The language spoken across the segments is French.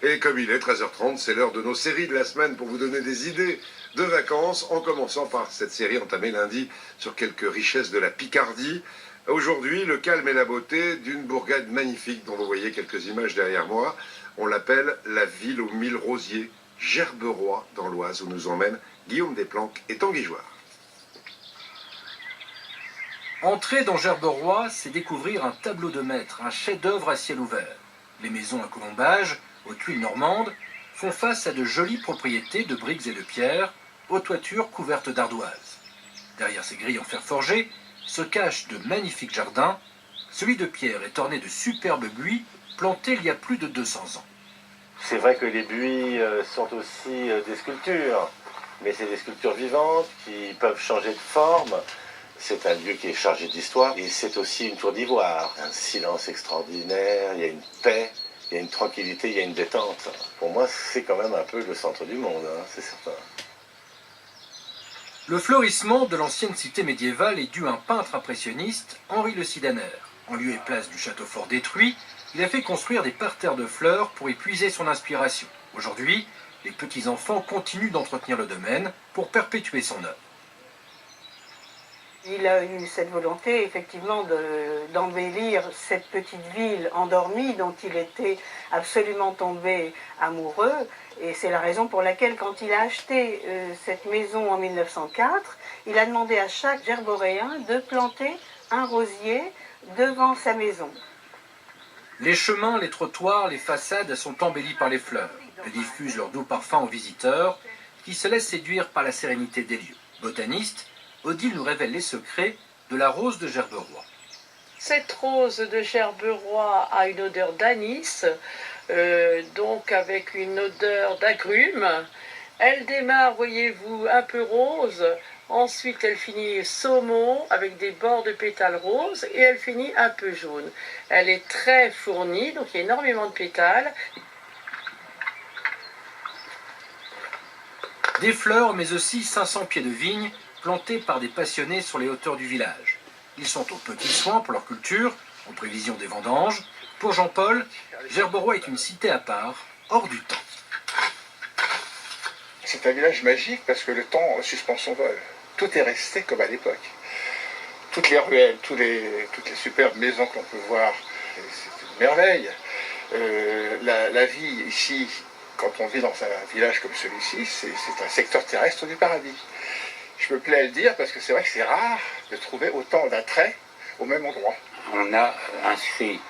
Et comme il est 13h30, c'est l'heure de nos séries de la semaine pour vous donner des idées de vacances, en commençant par cette série entamée lundi sur quelques richesses de la Picardie. Aujourd'hui, le calme et la beauté d'une bourgade magnifique dont vous voyez quelques images derrière moi. On l'appelle la ville aux 1000 rosiers, Gerberoy dans l'Oise, où nous emmènent Guillaume Desplanques et Tanguy Joire. Entrer dans Gerberoy, c'est découvrir un tableau de maître, un chef-d'œuvre à ciel ouvert. Les maisons à colombage, aux tuiles normandes, font face à de jolies propriétés de briques et de pierres, aux toitures couvertes d'ardoises. Derrière ces grilles en fer forgé se cachent de magnifiques jardins. Celui de pierre est orné de superbes buis plantés il y a plus de 200 ans. C'est vrai que les buis sont aussi des sculptures, mais c'est des sculptures vivantes qui peuvent changer de forme. C'est un lieu qui est chargé d'histoire et c'est aussi une tour d'ivoire. Un silence extraordinaire, il y a une paix, il y a une tranquillité, il y a une détente. Pour moi, c'est quand même un peu le centre du monde, hein, c'est certain. Le fleurissement de l'ancienne cité médiévale est dû à un peintre impressionniste, Henri Le Sidaner. En lieu et place du château fort détruit, il a fait construire des parterres de fleurs pour y puiser son inspiration. Aujourd'hui, les petits-enfants continuent d'entretenir le domaine pour perpétuer son œuvre. Il a eu cette volonté, effectivement, d'embellir cette petite ville endormie dont il était absolument tombé amoureux. Et c'est la raison pour laquelle, quand il a acheté cette maison en 1904, il a demandé à chaque gerboréen de planter un rosier devant sa maison. Les chemins, les trottoirs, les façades sont embellis par les fleurs. Elles diffusent leur doux parfum aux visiteurs qui se laissent séduire par la sérénité des lieux. Botaniste, Odile nous révèle les secrets de la rose de Gerberoy. Cette rose de Gerberoy a une odeur d'anis, donc avec une odeur d'agrumes. Elle démarre, voyez-vous, un peu rose, ensuite elle finit saumon avec des bords de pétales roses et elle finit un peu jaune. Elle est très fournie, donc il y a énormément de pétales. Des fleurs, mais aussi 500 pieds de vigne plantés par des passionnés sur les hauteurs du village. Ils sont aux petits soins pour leur culture, en prévision des vendanges. Pour Jean-Paul, Gerberoy est une cité à part, hors du temps. C'est un village magique parce que le temps suspend son vol. Tout est resté comme à l'époque. Toutes les ruelles, toutes les superbes maisons qu'on peut voir, c'est une merveille. La vie ici, quand on vit dans un village comme celui-ci, c'est un secteur terrestre du paradis. Je me plais à le dire parce que c'est vrai que c'est rare de trouver autant d'attrait au même endroit. On a inscrit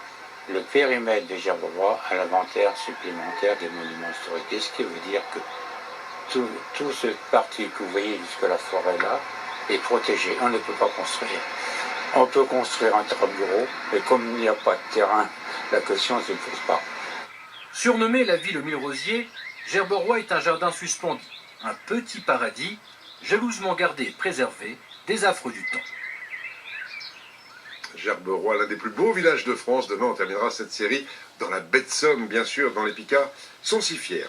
le périmètre de Gerberoy à l'inventaire supplémentaire des monuments historiques. Ce qui veut dire que toute cette partie que vous voyez jusque la forêt là est protégée. On ne peut pas construire. On peut construire un bureau, mais comme il n'y a pas de terrain, la question ne se pose pas. Surnommée la ville aux 1000 rosiers, Gerberoy est un jardin suspendu, un petit paradis, jalousement gardé et préservé des affres du temps. Gerberoy, l'un des plus beaux villages de France. Demain, on terminera cette série dans la baie de Somme, bien sûr, dans les Picards, sont si fiers.